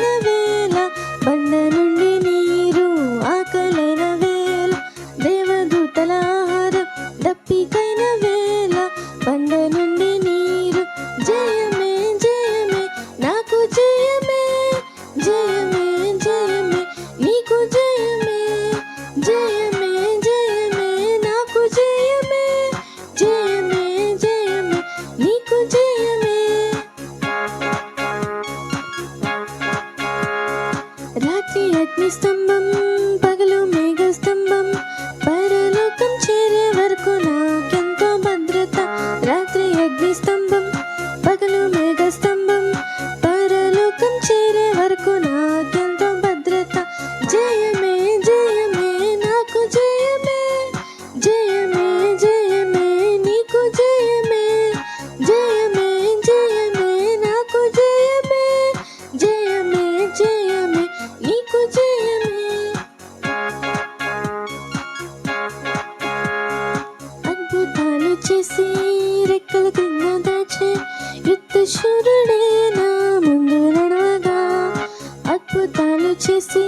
దప్పికైన వేళ బండ నుండి నీరు ఆకలైన వేళ దేవదూతల ఆహారం దప్పికైన వేళ బండ నుండి నీరు జయమే జయమే నాకు జయమే జయమే జయమే నీకు జయమే జయమే జయమే నాకు జయమే జయమే జయమే నీకు జయమే రాత్రి అగ్నిస్తంభం పగలు మేఘస్తంభం పరలోకం చేరే వరకు నాకెంతో భద్రత రాత్రి అగ్నిస్తంభం పగలు మేఘస్తంభం పరలోకం చేరే వరకు నాకెంతో భద్రత జయమే జయమే నాకు జయమే జయమే జయమే నీకు జయమే జయమే జయమే నాకు జయమే జయమే జయమే నీకు జయమే అద్భుతాలు చేసి రెక్కల క్రింద దాచే యుద్ధశూరుడే నా ముందు నడవగా అద్భుతాలు చేసి